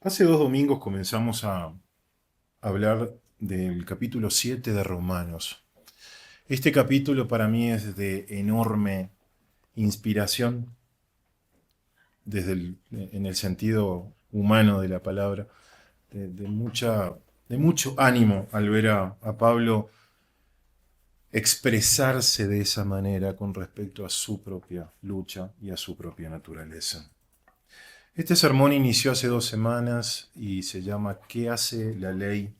Hace 2 domingos comenzamos a hablar del capítulo 7 de Romanos. Este capítulo para mí es de enorme inspiración en el sentido humano de la palabra, de mucho ánimo al ver a Pablo expresarse de esa manera con respecto a su propia lucha y a su propia naturaleza. Este sermón inició hace 2 semanas y se llama ¿Qué hace la ley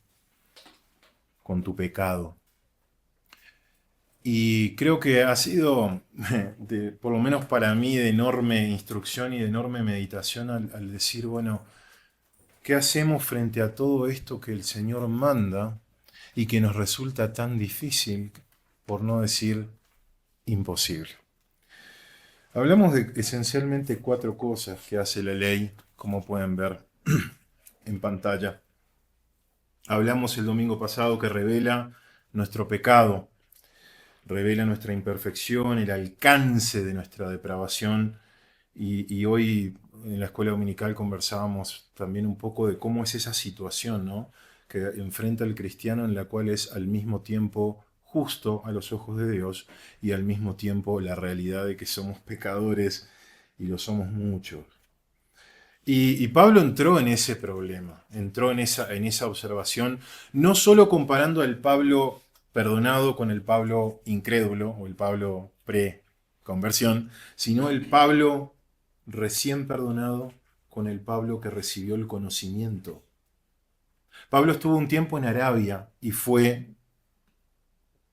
con tu pecado? Y creo que ha sido, por lo menos para mí, de enorme instrucción y de enorme meditación al decir, bueno, ¿qué hacemos frente a todo esto que el Señor manda y que nos resulta tan difícil, por no decir imposible? Hablamos de esencialmente 4 cosas que hace la ley, como pueden ver en pantalla. Hablamos el domingo pasado que revela nuestro pecado, revela nuestra imperfección, el alcance de nuestra depravación. Y hoy en la escuela dominical conversábamos también un poco de cómo es esa situación, ¿no?, que enfrenta el cristiano, en la cual es al mismo tiempo justo a los ojos de Dios y al mismo tiempo la realidad de que somos pecadores y lo somos muchos. Y Pablo entró en ese problema, entró en esa observación, no solo comparando al Pablo perdonado con el Pablo incrédulo o el Pablo pre-conversión, sino el Pablo recién perdonado con el Pablo que recibió el conocimiento. Pablo estuvo un tiempo en Arabia y fue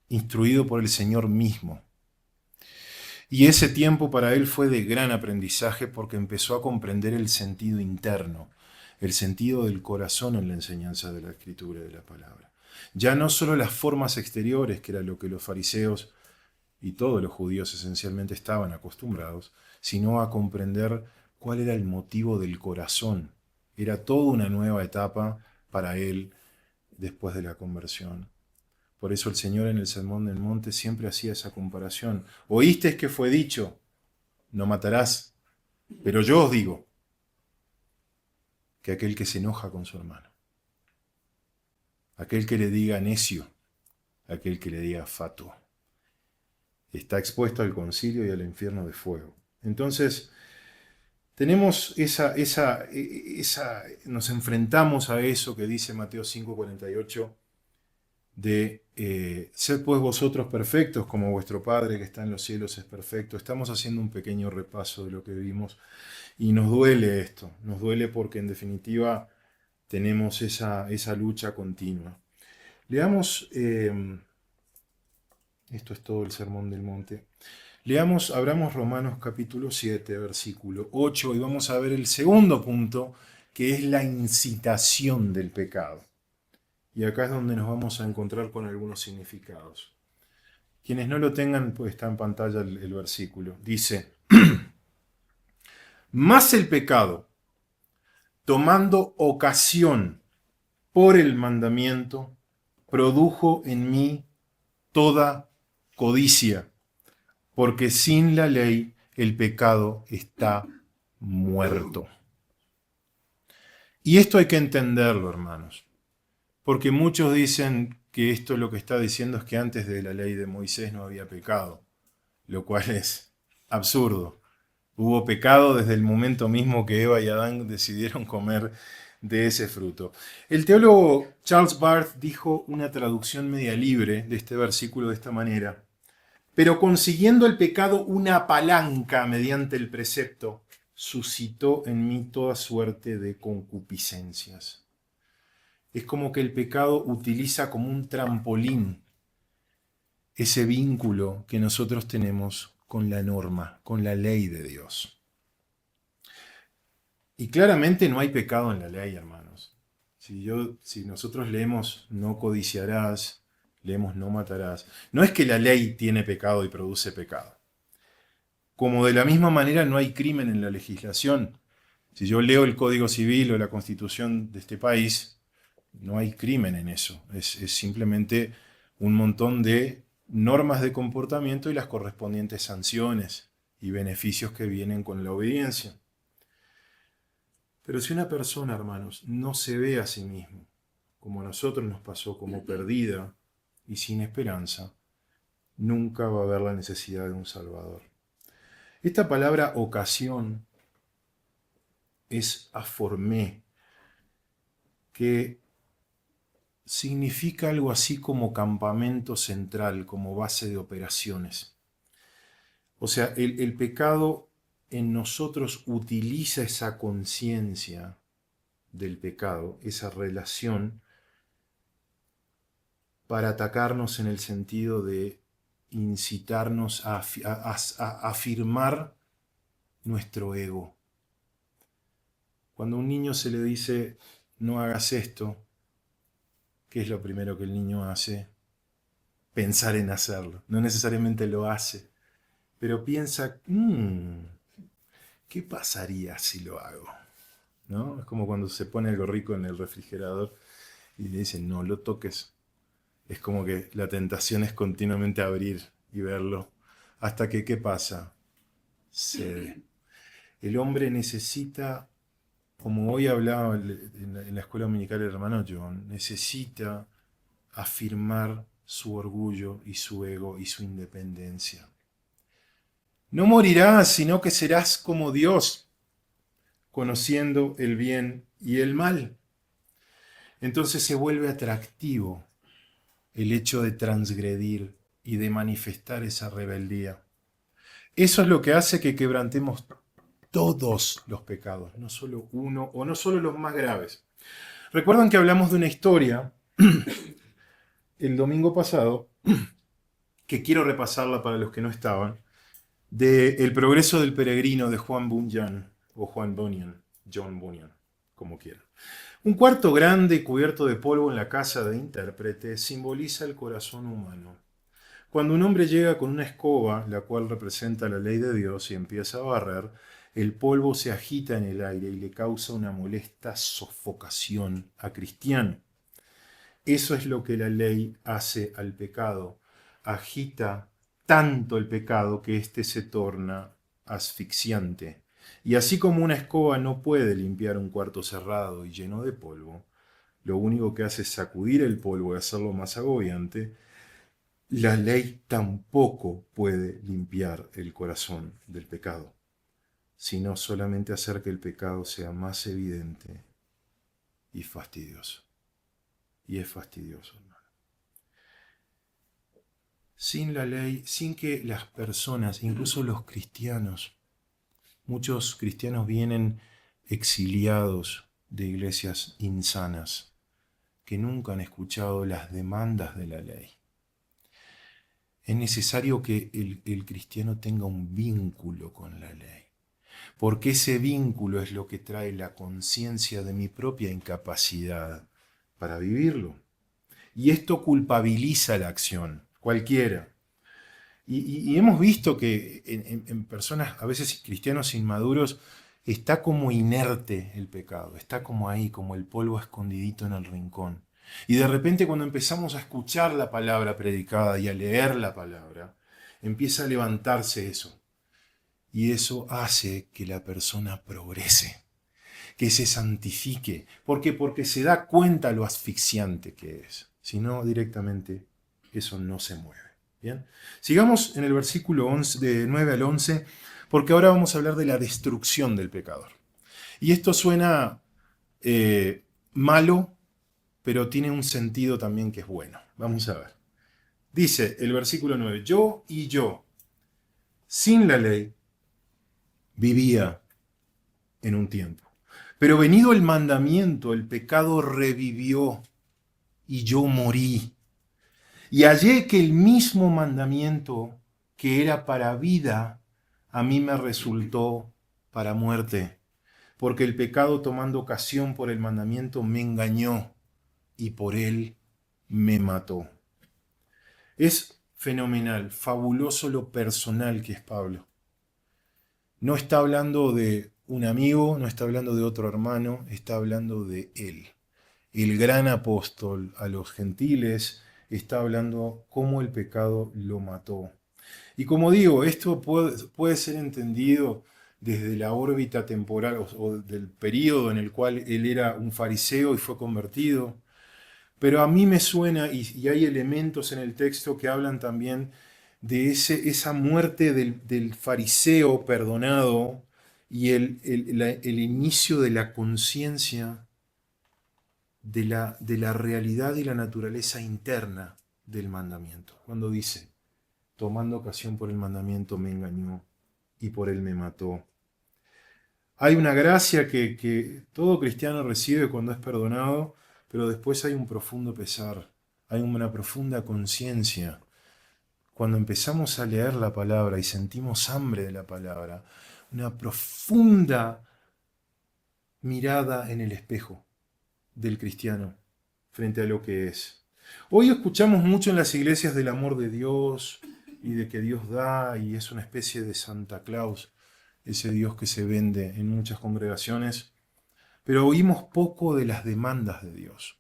instruido por el Señor mismo. Y ese tiempo para él fue de gran aprendizaje porque empezó a comprender el sentido interno, el sentido del corazón en la enseñanza de la Escritura y de la palabra. Ya no solo las formas exteriores, que era lo que los fariseos y todos los judíos esencialmente estaban acostumbrados, sino a comprender cuál era el motivo del corazón. Era toda una nueva etapa para él después de la conversión. Por eso el Señor en el Sermón del Monte siempre hacía esa comparación. Oísteis que fue dicho, no matarás, pero yo os digo que aquel que se enoja con su hermano, aquel que le diga necio, aquel que le diga fatuo, está expuesto al concilio y al infierno de fuego. Entonces, tenemos nos enfrentamos a eso que dice Mateo 5:48, de sed pues vosotros perfectos como vuestro Padre que está en los cielos es perfecto. Estamos haciendo un pequeño repaso de lo que vimos y nos duele esto, nos duele porque en definitiva tenemos esa lucha continua. Leamos, esto es todo el Sermón del Monte. Abramos Romanos capítulo 7, versículo 8, y vamos a ver el segundo punto, que es la incitación del pecado. Y acá es donde nos vamos a encontrar con algunos significados. Quienes no lo tengan, pues está en pantalla el versículo. Dice, más el pecado, tomando ocasión por el mandamiento, produjo en mí toda codicia, porque sin la ley el pecado está muerto. Y esto hay que entenderlo, hermanos, porque muchos dicen que esto lo que está diciendo es que antes de la ley de Moisés no había pecado, lo cual es absurdo. Hubo pecado desde el momento mismo que Eva y Adán decidieron comer de ese fruto. El teólogo Charles Barth dijo una traducción media libre de este versículo de esta manera: pero consiguiendo el pecado una palanca mediante el precepto, suscitó en mí toda suerte de concupiscencias. Es como que el pecado utiliza como un trampolín ese vínculo que nosotros tenemos con la norma, con la ley de Dios. Y claramente no hay pecado en la ley, hermanos. Si nosotros leemos no codiciarás, leemos no matarás, no es que la ley tiene pecado y produce pecado. Como de la misma manera no hay crimen en la legislación. Si yo leo el Código Civil o la Constitución de este país, no hay crimen en eso. Es simplemente un montón de normas de comportamiento y las correspondientes sanciones y beneficios que vienen con la obediencia. Pero si una persona, hermanos, no se ve a sí mismo, como a nosotros nos pasó, como perdida y sin esperanza, nunca va a haber la necesidad de un Salvador. Esta palabra ocasión es aformé, que significa algo así como campamento central, como base de operaciones. O sea, el pecado en nosotros utiliza esa conciencia del pecado, esa relación, para atacarnos en el sentido de incitarnos a afirmar nuestro ego. Cuando a un niño se le dice, no hagas esto, ¿qué es lo primero que el niño hace? Pensar en hacerlo. No necesariamente lo hace, pero piensa, ¿qué pasaría si lo hago? ¿No? Es como cuando se pone algo rico en el refrigerador y le dicen, no lo toques. Es como que la tentación es continuamente abrir y verlo. Hasta que, ¿qué pasa? Cede. El hombre necesita, como hoy hablaba en la escuela dominical el hermano John, necesita afirmar su orgullo y su ego y su independencia. No morirás, sino que serás como Dios, conociendo el bien y el mal. Entonces se vuelve atractivo el hecho de transgredir y de manifestar esa rebeldía. Eso es lo que hace que quebrantemos todos los pecados, no solo uno o no solo los más graves. Recuerdan que hablamos de una historia el domingo pasado, que quiero repasarla para los que no estaban, de El progreso del peregrino de Juan Bunyan, o Juan Bunyan, John Bunyan, como quieran. Un cuarto grande cubierto de polvo en la casa de intérprete simboliza el corazón humano. Cuando un hombre llega con una escoba, la cual representa la ley de Dios, y empieza a barrer, el polvo se agita en el aire y le causa una molesta sofocación a Cristiano. Eso es lo que la ley hace al pecado. Agita tanto el pecado que éste se torna asfixiante. Y así como una escoba no puede limpiar un cuarto cerrado y lleno de polvo, lo único que hace es sacudir el polvo y hacerlo más agobiante, la ley tampoco puede limpiar el corazón del pecado, sino solamente hacer que el pecado sea más evidente y fastidioso. Y es fastidioso, hermano. Sin la ley, sin que las personas, incluso los cristianos, muchos cristianos vienen exiliados de iglesias insanas, que nunca han escuchado las demandas de la ley. Es necesario que el cristiano tenga un vínculo con la ley, porque ese vínculo es lo que trae la conciencia de mi propia incapacidad para vivirlo. Y esto culpabiliza la acción, cualquiera. Y hemos visto que en personas, a veces cristianos inmaduros, está como inerte el pecado, está como ahí, como el polvo escondidito en el rincón. Y de repente cuando empezamos a escuchar la palabra predicada y a leer la palabra, empieza a levantarse eso. Y eso hace que la persona progrese, que se santifique. ¿Por qué? Porque se da cuenta lo asfixiante que es. Si no, directamente eso no se mueve. Bien. Sigamos en el versículo 11, de 9 al 11, porque ahora vamos a hablar de la destrucción del pecador. Y esto suena malo, pero tiene un sentido también que es bueno. Vamos a ver. Dice el versículo 9, yo y yo, sin la ley, vivía en un tiempo. Pero venido el mandamiento, el pecado revivió y yo morí. Y hallé que el mismo mandamiento que era para vida, a mí me resultó para muerte, porque el pecado tomando ocasión por el mandamiento me engañó y por él me mató. Es fenomenal, fabuloso lo personal que es Pablo. No está hablando de un amigo, no está hablando de otro hermano, está hablando de él. El gran apóstol a los gentiles está hablando cómo el pecado lo mató. Y como digo, esto puede ser entendido desde la órbita temporal o del periodo en el cual él era un fariseo y fue convertido. Pero a mí me suena, y hay elementos en el texto que hablan también de esa muerte del fariseo perdonado y el inicio de la conciencia de la realidad y la naturaleza interna del mandamiento. Cuando dice, tomando ocasión por el mandamiento me engañó y por él me mató. Hay una gracia que todo cristiano recibe cuando es perdonado, pero después hay un profundo pesar, hay una profunda conciencia. Cuando empezamos a leer la palabra y sentimos hambre de la palabra, una profunda mirada en el espejo del cristiano frente a lo que es. Hoy escuchamos mucho en las iglesias del amor de Dios y de que Dios da y es una especie de Santa Claus, ese Dios que se vende en muchas congregaciones, pero oímos poco de las demandas de Dios,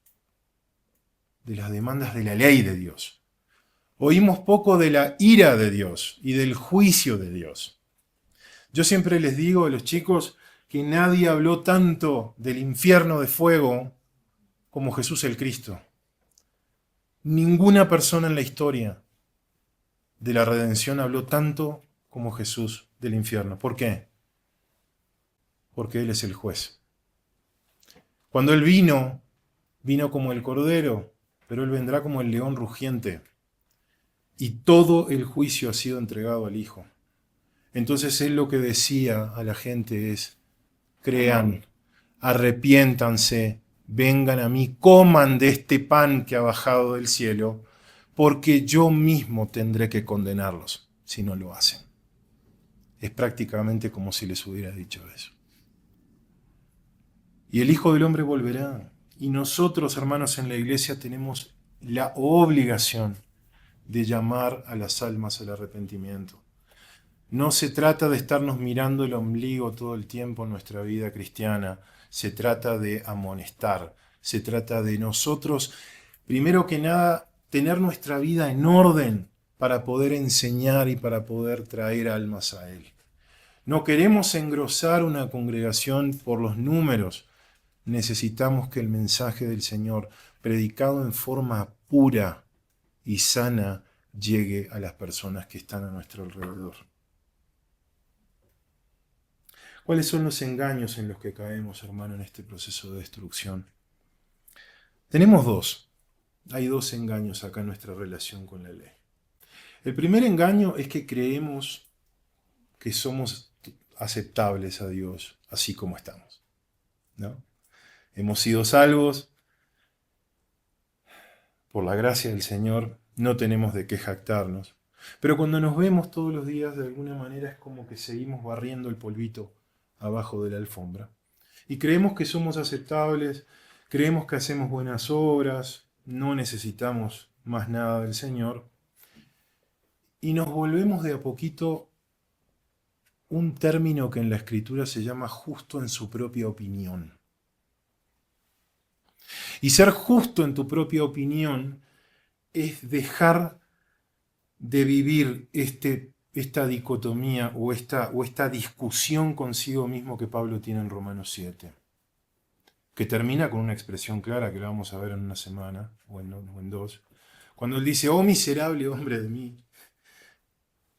de las demandas de la ley de Dios. Oímos poco de la ira de Dios y del juicio de Dios. Yo siempre les digo a los chicos que nadie habló tanto del infierno de fuego como Jesús el Cristo. Ninguna persona en la historia de la redención habló tanto como Jesús del infierno. ¿Por qué? Porque Él es el juez. Cuando Él vino como el cordero, pero Él vendrá como el león rugiente. Y todo el juicio ha sido entregado al Hijo. Entonces Él lo que decía a la gente es, crean, arrepiéntanse, vengan a mí, coman de este pan que ha bajado del cielo, porque yo mismo tendré que condenarlos si no lo hacen. Es prácticamente como si les hubiera dicho eso. Y el Hijo del Hombre volverá. Y nosotros, hermanos, en la iglesia tenemos la obligación de llamar a las almas al arrepentimiento. No se trata de estarnos mirando el ombligo todo el tiempo en nuestra vida cristiana. Se trata de amonestar. Se trata de nosotros, primero que nada, tener nuestra vida en orden para poder enseñar y para poder traer almas a Él. No queremos engrosar una congregación por los números. Necesitamos que el mensaje del Señor, predicado en forma pura y sana, llegue a las personas que están a nuestro alrededor. ¿Cuáles son los engaños en los que caemos, hermano, en este proceso de destrucción? Tenemos dos. Hay dos engaños acá en nuestra relación con la ley. El primer engaño es que creemos que somos aceptables a Dios así como estamos, ¿no? Hemos sido salvos por la gracia del Señor, no tenemos de qué jactarnos. Pero cuando nos vemos todos los días, de alguna manera es como que seguimos barriendo el polvito abajo de la alfombra. Y creemos que somos aceptables, creemos que hacemos buenas obras, no necesitamos más nada del Señor. Y nos volvemos de a poquito un término que en la Escritura se llama justo en su propia opinión. Y ser justo en tu propia opinión es dejar de vivir esta dicotomía o esta discusión consigo mismo que Pablo tiene en Romanos 7, que termina con una expresión clara que la vamos a ver en una semana o en dos, cuando él dice, oh miserable hombre de mí,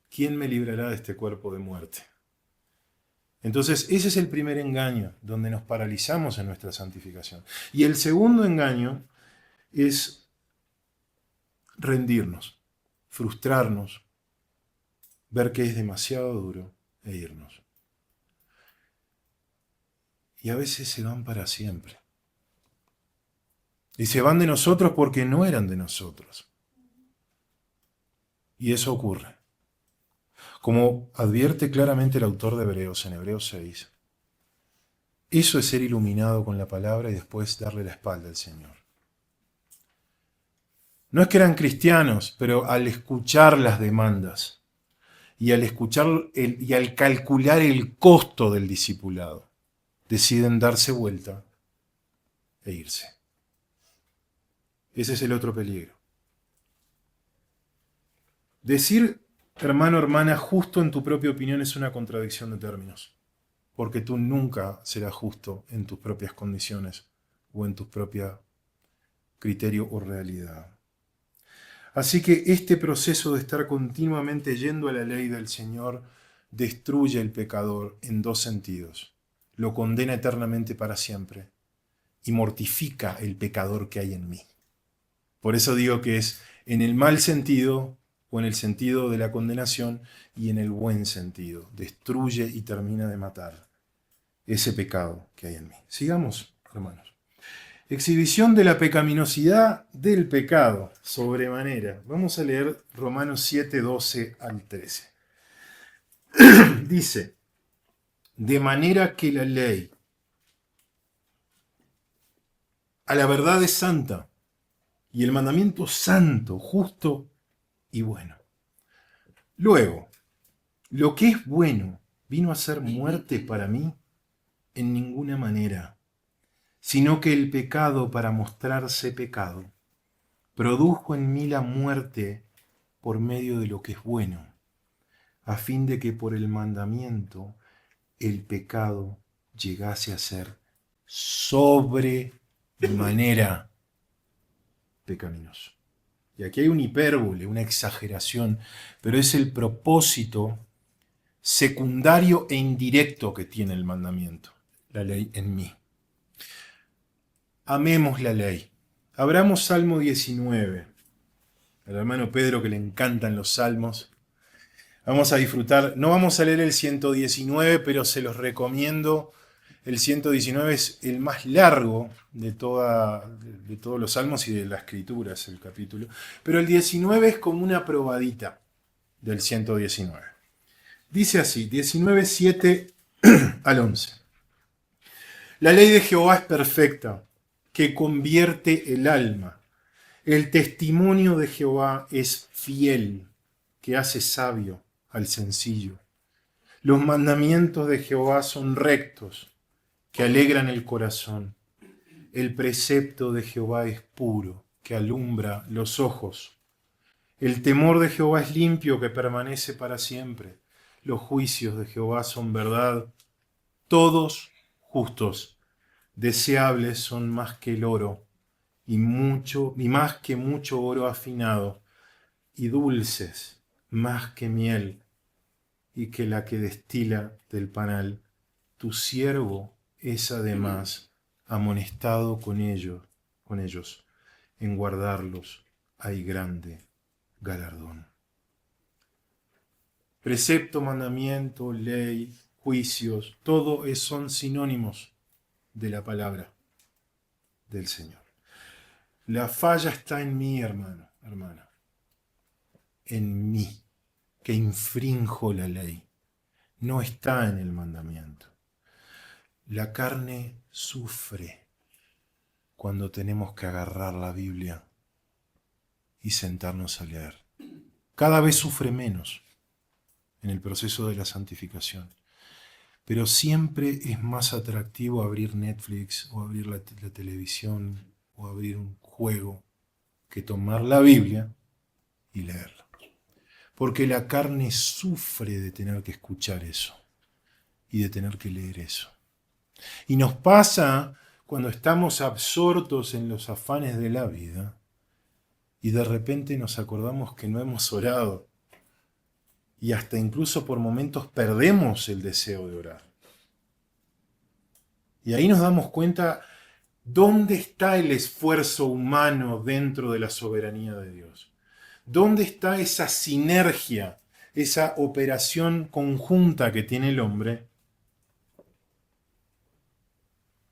¿quién me librará de este cuerpo de muerte? Entonces, ese es el primer engaño, donde nos paralizamos en nuestra santificación. Y el segundo engaño es rendirnos, frustrarnos, ver que es demasiado duro e irnos. Y a veces se van para siempre. Y se van de nosotros porque no eran de nosotros. Y eso ocurre. Como advierte claramente el autor de Hebreos en Hebreos 6, eso es ser iluminado con la palabra y después darle la espalda al Señor. No es que eran cristianos, pero al escuchar las demandas y al calcular el costo del discipulado, deciden darse vuelta e irse. Ese es el otro peligro. Decir, hermano, hermana, justo en tu propia opinión es una contradicción de términos. porque tú nunca serás justo en tus propias condiciones o en tu propio criterio o realidad. Así que este proceso de estar continuamente yendo a la ley del Señor destruye el pecador en dos sentidos. Lo condena eternamente para siempre y mortifica el pecador que hay en mí. Por eso digo que es en el mal sentido o en el sentido de la condenación y en el buen sentido. Destruye y termina de matar ese pecado que hay en mí. Sigamos, hermanos. Exhibición de la pecaminosidad del pecado, sobremanera. Vamos a leer Romanos 7, 12 al 13. Dice, de manera que la ley a la verdad es santa, y el mandamiento santo, justo y bueno. Luego, lo que es bueno vino a ser muerte para mí en ninguna manera, sino que el pecado, para mostrarse pecado, produjo en mí la muerte por medio de lo que es bueno, a fin de que por el mandamiento el pecado llegase a ser sobremanera pecaminoso. Y aquí hay una hipérbole, una exageración, pero es el propósito secundario e indirecto que tiene el mandamiento, la ley en mí. Amemos la ley. Abramos Salmo 19. Al hermano Pedro que le encantan los salmos. Vamos a disfrutar, no vamos a leer el 119, pero se los recomiendo. El 119 es el más largo de todos los salmos y de la escritura, es el capítulo. Pero el 19 es como una probadita del 119. Dice así, 19, 7 al 11. La ley de Jehová es perfecta, que convierte el alma. El testimonio de Jehová es fiel, que hace sabio al sencillo. Los mandamientos de Jehová son rectos, que alegran el corazón. El precepto de Jehová es puro, que alumbra los ojos. El temor de Jehová es limpio, que permanece para siempre. Los juicios de Jehová son verdad, todos justos. Deseables son más que el oro, y más que mucho oro afinado, y dulces más que miel, y que la que destila del panal. Tu siervo es además amonestado con ellos. En guardarlos hay grande galardón. Precepto, mandamiento, ley, juicios, todo son sinónimos de la palabra del Señor. La falla está en mí, hermano, hermana. En mí, que infrinjo la ley. No está en el mandamiento. La carne sufre cuando tenemos que agarrar la Biblia y sentarnos a leer. Cada vez sufre menos en el proceso de la santificación. Pero siempre es más atractivo abrir Netflix o abrir la televisión o abrir un juego que tomar la Biblia y leerla. Porque la carne sufre de tener que escuchar eso y de tener que leer eso. Y nos pasa cuando estamos absortos en los afanes de la vida y de repente nos acordamos que no hemos orado y hasta incluso por momentos perdemos el deseo de orar. Y ahí nos damos cuenta dónde está el esfuerzo humano dentro de la soberanía de Dios. ¿Dónde está esa sinergia, esa operación conjunta que tiene el hombre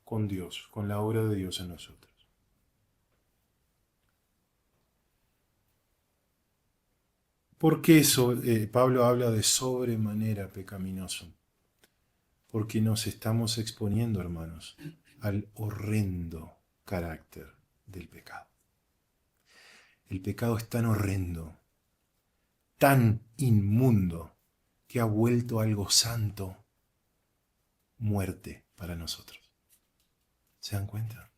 con Dios, con la obra de Dios en nosotros? ¿Por qué eso, Pablo habla de sobremanera pecaminoso? Porque nos estamos exponiendo, hermanos, al horrendo carácter del pecado. El pecado es tan horrendo, tan inmundo, que ha vuelto algo santo muerte para nosotros. ¿Se dan cuenta?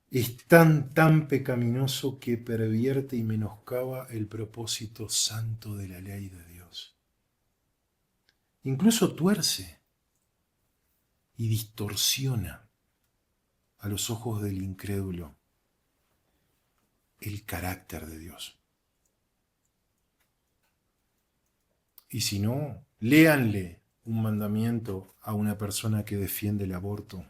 Es tan pecaminoso que pervierte y menoscaba el propósito santo de la ley de Dios. incluso tuerce y distorsiona a los ojos del incrédulo el carácter de Dios. Y si no, léanle un mandamiento a una persona que defiende el aborto.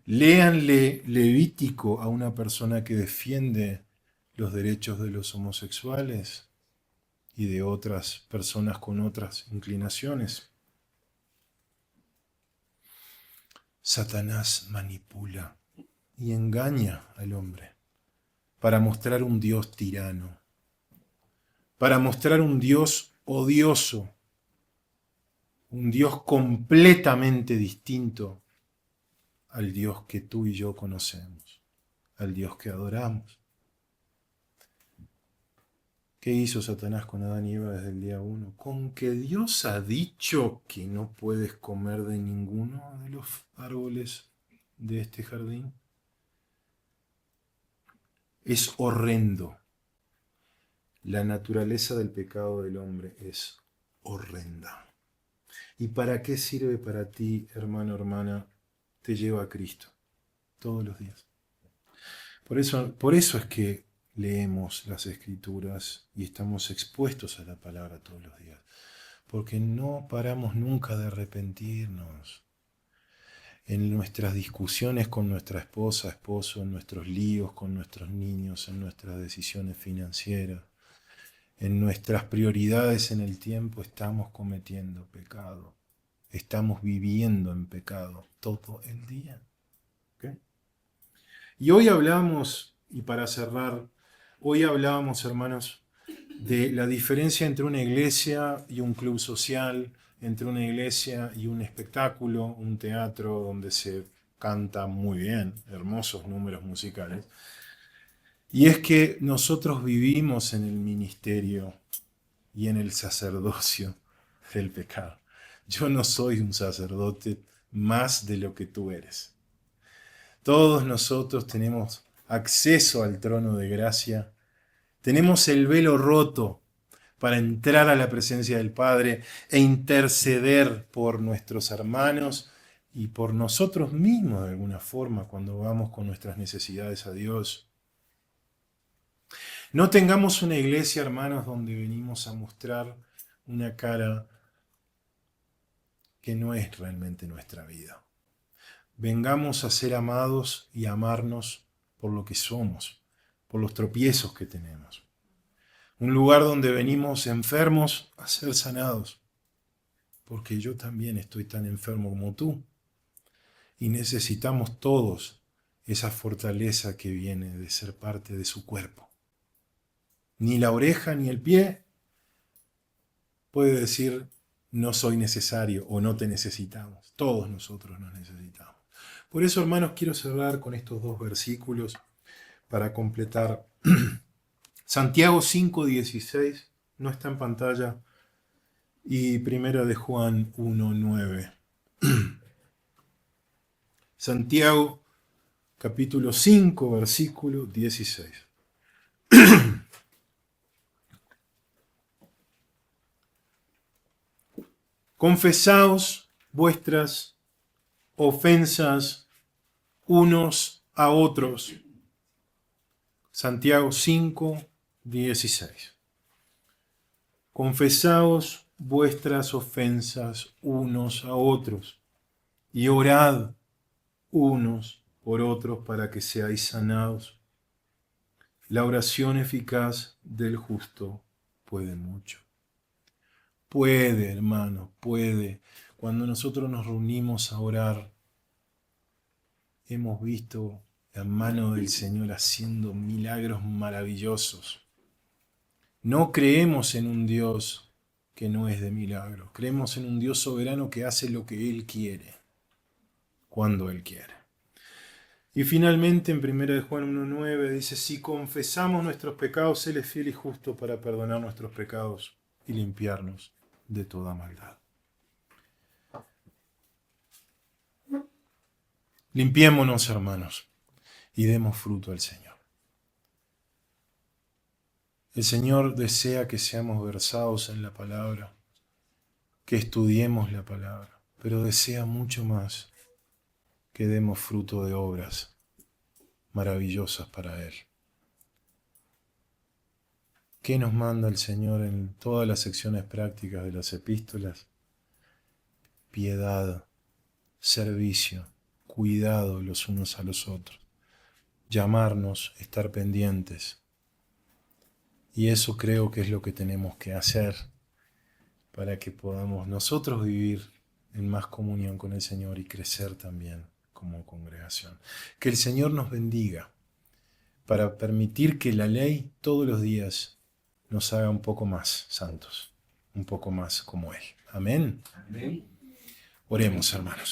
Léanle Levítico a una persona que defiende los derechos de los homosexuales y de otras personas con otras inclinaciones. Satanás manipula y engaña al hombre para mostrar un Dios tirano, para mostrar un Dios odioso, un Dios completamente distinto al Dios que tú y yo conocemos, al Dios que adoramos. ¿Qué hizo Satanás con Adán y Eva desde el día 1? Con que Dios ha dicho que no puedes comer de ninguno de los árboles de este jardín. Es horrendo. La naturaleza del pecado del hombre es horrenda. ¿Y para qué sirve para ti, hermano, hermana? Te lleva a Cristo todos los días. Por eso es que leemos las Escrituras y estamos expuestos a la palabra todos los días. Porque no paramos nunca de arrepentirnos. En nuestras discusiones con nuestra esposa, esposo, en nuestros líos con nuestros niños, en nuestras decisiones financieras, en nuestras prioridades en el tiempo, estamos cometiendo pecado. Estamos viviendo en pecado todo el día. ¿Okay? Y hoy hablamos, y para cerrar, hoy hablábamos, hermanos, de la diferencia entre una iglesia y un club social, entre una iglesia y un espectáculo, un teatro donde se canta muy bien, hermosos números musicales. Y es que nosotros vivimos en el ministerio y en el sacerdocio del pecado. Yo no soy un sacerdote más de lo que tú eres. Todos nosotros tenemos acceso al trono de gracia. Tenemos el velo roto para entrar a la presencia del Padre e interceder por nuestros hermanos y por nosotros mismos de alguna forma cuando vamos con nuestras necesidades a Dios. No tengamos una iglesia, hermanos, donde venimos a mostrar una cara que no es realmente nuestra vida. Vengamos a ser amados y amarnos por lo que somos, por los tropiezos que tenemos. Un lugar donde venimos enfermos a ser sanados, porque yo también estoy tan enfermo como tú. Y necesitamos todos esa fortaleza que viene de ser parte de su cuerpo. Ni la oreja ni el pie puede decir no soy necesario o no te necesitamos. Todos nosotros nos necesitamos. Por eso, hermanos, quiero cerrar con estos dos versículos para completar. Santiago 5:16 no está en pantalla y Primera de Juan 1:9. Santiago capítulo 5 versículo 16. Confesaos vuestras ofensas unos a otros. Santiago 5:16. Confesaos vuestras ofensas unos a otros y orad unos por otros para que seáis sanados. La oración eficaz del justo puede mucho. Puede, hermano, puede. Cuando nosotros nos reunimos a orar, hemos visto la mano del Señor haciendo milagros maravillosos. No creemos en un Dios que no es de milagros. Creemos en un Dios soberano que hace lo que Él quiere, cuando Él quiere. Y finalmente en 1 de Juan 1:9 dice, si confesamos nuestros pecados, Él es fiel y justo para perdonar nuestros pecados y limpiarnos de toda maldad. Limpiémonos, hermanos, y demos fruto al Señor. El Señor desea que seamos versados en la palabra, que estudiemos la palabra, pero desea mucho más que demos fruto de obras maravillosas para Él. ¿Qué nos manda el Señor en todas las secciones prácticas de las epístolas? Piedad, servicio, cuidado los unos a los otros, llamarnos, estar pendientes. Y eso creo que es lo que tenemos que hacer para que podamos nosotros vivir en más comunión con el Señor y crecer también como congregación. Que el Señor nos bendiga para permitir que la ley todos los días nos haga un poco más santos, un poco más como Él. Amén. Amén. Oremos, hermanos.